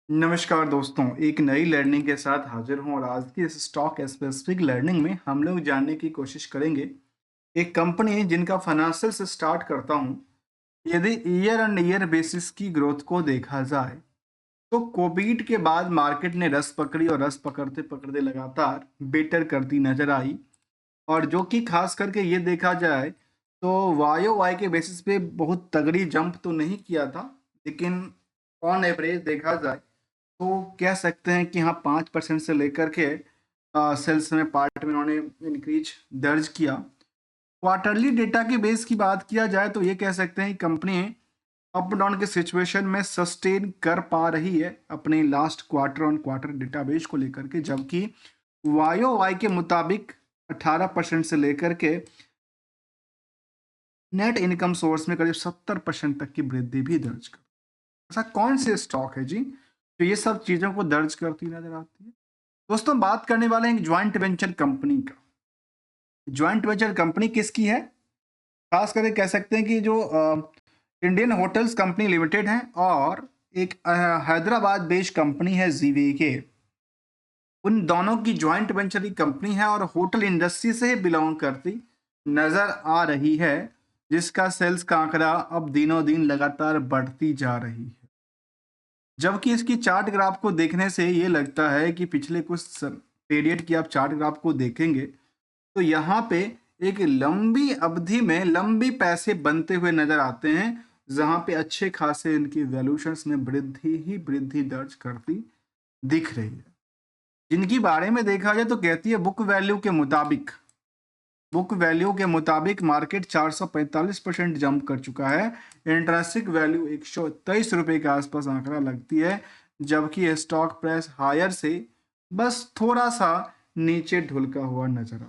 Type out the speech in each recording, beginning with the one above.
नमस्कार दोस्तों, एक नई लर्निंग के साथ हाजिर हूँ और आज की इस स्टॉक स्पेसिफिक लर्निंग में हम लोग जानने की कोशिश करेंगे एक कंपनी जिनका फाइनेंशियल से स्टार्ट करता हूँ। यदि ईयर एंड ईयर बेसिस की ग्रोथ को देखा जाए तो कोविड के बाद मार्केट ने रस पकड़ी और रस पकड़ते पकड़ते लगातार बेटर करती नजर आई। और जो कि खास करके ये देखा जाए तो वाई वाई के बेसिस पे बहुत तगड़ी जंप तो नहीं किया था, लेकिन ऑन एवरेज देखा जाए तो कह सकते हैं कि हाँ 5% से लेकर के सेल्स में पार्ट में उन्होंने इंक्रीज दर्ज किया। क्वार्टरली डेटा के बेस की बात किया जाए तो ये कह सकते हैं कि कंपनी अप डाउन के सिचुएशन में सस्टेन कर पा रही है अपने last quarter on quarter database को लेकर के, जबकि वाई वाई के मुताबिक 18% से लेकर के नेट इनकम सोर्स में करीब 70% तक की वृद्धि भी दर्ज कर। ऐसा कौन से स्टॉक है जी तो ये सब चीजों को दर्ज करती नजर आती है? दोस्तों, बात करने वाले हैं ज्वाइंट वेंचर कंपनी का। ज्वाइंट वेंचर कंपनी किसकी है? खास करके कह सकते हैं कि जो इंडियन होटल्स कंपनी लिमिटेड है और एक हैदराबाद बेस्ड कंपनी है जीवीके। उन दोनों की ज्वाइंट वेंचर की कंपनी है और होटल इंडस्ट्री से बिलोंग करती नजर आ रही है, जिसका सेल्स का आंकड़ा अब दिनों दिन लगातार बढ़ती जा रही है। जबकि इसकी चार्ट ग्राफ को देखने से ये लगता है कि पिछले कुछ पीरियड की आप चार्ट ग्राफ को देखेंगे तो यहाँ पे एक लंबी अवधि में लंबी पैसे बनते हुए नजर आते हैं, जहां पे अच्छे खासे इनकी वैल्यूएशंस में वृद्धि ही वृद्धि दर्ज करती दिख रही है। जिनकी बारे में देखा जाए तो कहती है बुक वैल्यू के मुताबिक मार्केट 445% जंप कर चुका है। इंट्रेंसिक वैल्यू 123 रुपये के आसपास आंकड़ा लगती है, जबकि स्टॉक प्राइस हायर से बस थोड़ा सा नीचे ढुलका हुआ नजर आ,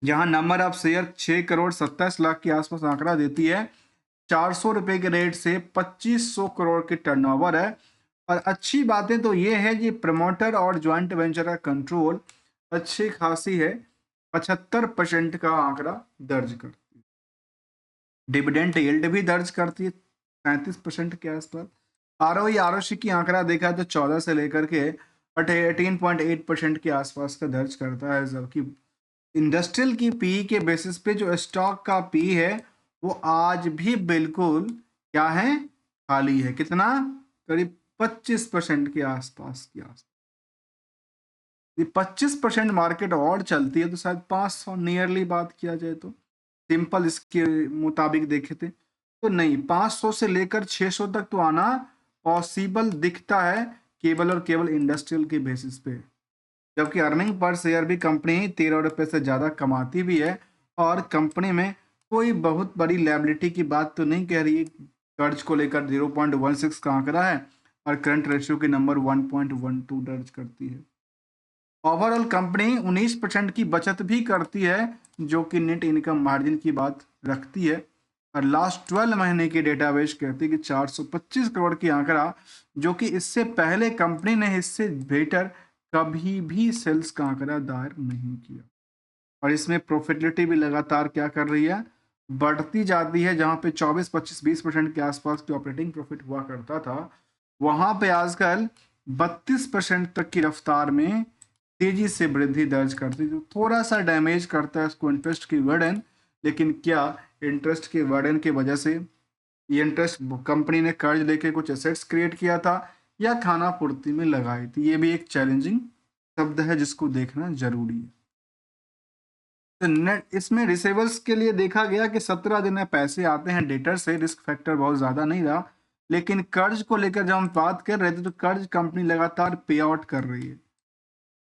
जहां number of share 6 crore 27 lakh के आसपास आंकड़ा देती है। 400 रुपए के रेट से 2500 करोड़ की टर्नओवर है। और अच्छी बातें तो ये है कि प्रमोटर और ज्वाइंट वेंचर का कंट्रोल अच्छी खासी है, 75% का आंकड़ा दर्ज करती है। डिविडेंड यील्ड भी दर्ज करती है 35% के आसपास। आरओई की आंकड़ा देखा तो 14 से लेकर के 18.8% के आसपास का दर्ज करता है, जबकि इंडस्ट्रियल की पी के बेसिस पे जो स्टॉक का पी है वो आज भी बिल्कुल क्या है, खाली है। कितना? करीब 25% के आसपास की आस 25% मार्केट और चलती है तो शायद 500 नियरली बात किया जाए तो सिंपल इसके मुताबिक देखे थे तो नहीं, 500 से लेकर 600 तक तो आना पॉसिबल दिखता है केवल और केवल इंडस्ट्रियल के बेसिस पे। जबकि अर्निंग पर शेयर भी कंपनी 13 रुपए से ज़्यादा कमाती भी है और कंपनी में कोई बहुत बड़ी लायबिलिटी की बात तो नहीं कह रही है। कर्ज को लेकर 0.16 का आंकड़ा है और करंट रेशियो के नंबर 1.12 दर्ज करती है। ओवरऑल कंपनी 19% की बचत भी करती है, जो कि नेट इनकम मार्जिन की बात रखती है। और लास्ट 12 महीने की डेटाबेस कहती है कि 425 करोड़ की आंकड़ा, जो कि इससे पहले कंपनी ने इससे बेटर कभी भी सेल्स का आंकड़ा दायर नहीं किया। और इसमें प्रॉफिटेबिलिटी भी लगातार क्या कर रही है, बढ़ती जाती है। जहां पे 24 25 20% के आसपास की ऑपरेटिंग प्रॉफिट हुआ करता था, वहां पे आजकल 32% तक की रफ्तार में तेजी से वृद्धि दर्ज करती, जो थोड़ा सा डैमेज करता है इसको इंटरेस्ट की वर्डन। लेकिन क्या इंटरेस्ट की वर्डन की वजह से ये इंटरेस्ट कंपनी ने कर्ज लेके कुछ एसेट्स क्रिएट किया था या खाना पूर्ति में लगाई थी? ये भी एक चैलेंजिंग शब्द है जिसको देखना जरूरी है। तो नेट इसमें रिसीवर्स के लिए देखा गया कि 17 दिन में पैसे आते हैं डेटर से, रिस्क फैक्टर बहुत ज़्यादा नहीं रहा। लेकिन कर्ज को लेकर जब हम बात कर रहे थे तो कर्ज कंपनी लगातार पे आउट कर रही है।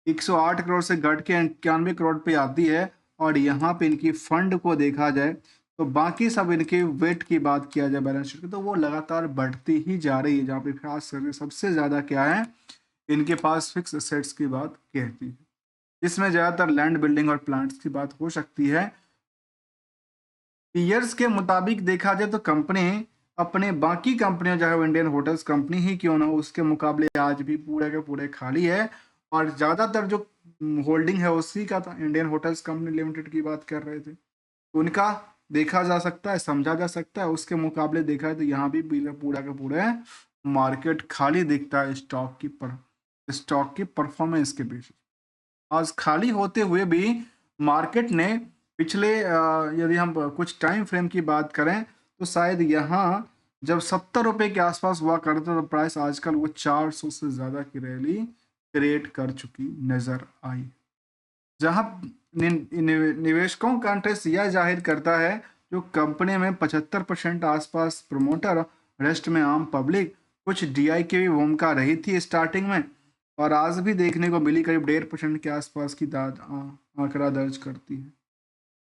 108 करोड़ से घट के 91 करोड़ पे आती है। और यहाँ पे इनकी फंड को देखा जाए तो बाकी सब इनके वेट की बात किया जाए बैलेंस शीट की तो वो लगातार बढ़ती ही जा रही है। जहाँ पे खास करके सबसे ज़्यादा क्या है, इनके पास फिक्स एसेट्स की बात कहती है, इसमें ज़्यादातर लैंड बिल्डिंग और प्लांट्स की बात हो सकती है। ईयर्स के मुताबिक देखा जाए तो कंपनी अपने बाकी कंपनियां चाहे वो इंडियन होटल्स कंपनी ही क्यों ना हो, उसके मुकाबले आज भी पूरे के पूरे खाली है। और ज़्यादातर जो होल्डिंग है उसी का था, इंडियन होटल्स कंपनी लिमिटेड की बात कर रहे थे, उनका देखा जा सकता है, समझा जा सकता है। उसके मुकाबले देखा है तो यहाँ भी पूरा का पूरा मार्केट खाली दिखता है स्टॉक की परफॉर्मेंस के बेसिस। आज खाली होते हुए भी मार्केट ने पिछले यदि हम कुछ टाइम फ्रेम की बात करें तो शायद यहाँ जब 70 रुपए के आसपास हुआ करता तो प्राइस आजकल वो 400 से ज्यादा की रैली क्रिएट कर चुकी नजर आई। जहां निवेशकों का इंटरेस्ट यह जाहिर करता है जो कंपनी में 75% आसपास प्रमोटर, रेस्ट में आम पब्लिक, कुछ डीआई की भी भूमिका रही थी स्टार्टिंग में और आज भी देखने को मिली करीब 1.5% के आसपास की आंकड़ा दर्ज करती है,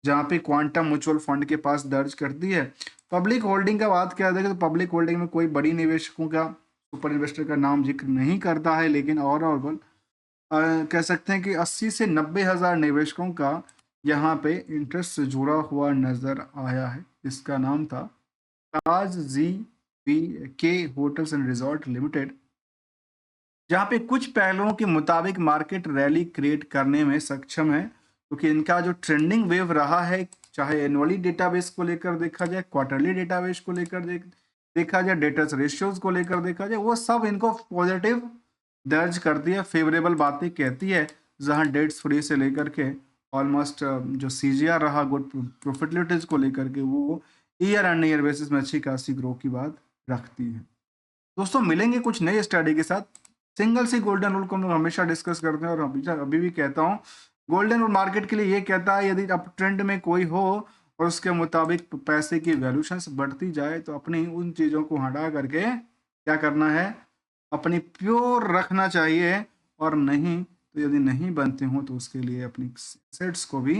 जहाँ पे क्वांटम म्यूचुअल फंड के पास दर्ज करती है। पब्लिक होल्डिंग का बात किया जाए तो पब्लिक होल्डिंग में कोई बड़ी निवेशकों का सुपर इन्वेस्टर का नाम जिक्र नहीं करता है, लेकिन ओवरऑल कह सकते हैं कि 80 से 90 हज़ार निवेशकों का यहाँ पे इंटरेस्ट से जुड़ा हुआ नजर आया है। इसका नाम था ताज जी पी के होटल्स एंड रिजॉर्ट लिमिटेड, जहाँ पे कुछ पहलुओं के मुताबिक मार्केट रैली क्रिएट करने में सक्षम है क्योंकि इनका जो ट्रेंडिंग वेव रहा है, चाहे एनुअली डेटाबेस को लेकर देखा जाए, क्वार्टरली डेटाबेस को लेकर देखा जाए, डेटर्स रेशियोज को लेकर देखा जाए, वो सब इनको पॉजिटिव दर्ज करती है, फेवरेबल बातें कहती है। जहां डेट्स फ्री से लेकर के ऑलमोस्ट जो सीजीआर रहा गुड प्रॉफिटेबिलिटीज को लेकर के वो ईयर एंड ईयर बेसिस में अच्छी खासी ग्रो की बात रखती है। दोस्तों मिलेंगे कुछ नए स्टडी के साथ। सिंगल सी गोल्डन रूल को हम लोग हमेशा डिस्कस करते हैं और हमेशा अभी भी कहता हूँ गोल्डन रूल मार्केट के लिए ये कहता है यदि अप ट्रेंड में कोई हो और उसके मुताबिक पैसे की वैल्यूशन बढ़ती जाए तो अपनी उन चीज़ों को हटा करके क्या करना है, अपनी प्योर रखना चाहिए, और नहीं तो यदि नहीं बनते हो तो उसके लिए अपनी सेट्स को भी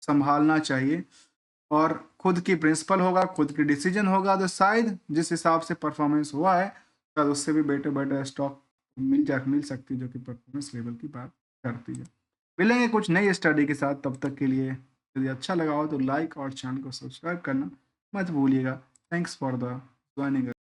संभालना चाहिए और खुद की प्रिंसिपल होगा, खुद की डिसीजन होगा तो शायद जिस हिसाब से परफॉर्मेंस हुआ है शायद उससे भी बेटर स्टॉक मिल सकती है जो कि परफॉर्मेंस लेवल की बात करती है। मिलेंगे कुछ नई स्टडी के साथ, तब तक के लिए यदि अच्छा लगा हो तो लाइक और चैनल को सब्सक्राइब करना मत भूलिएगा। Thanks for the joining.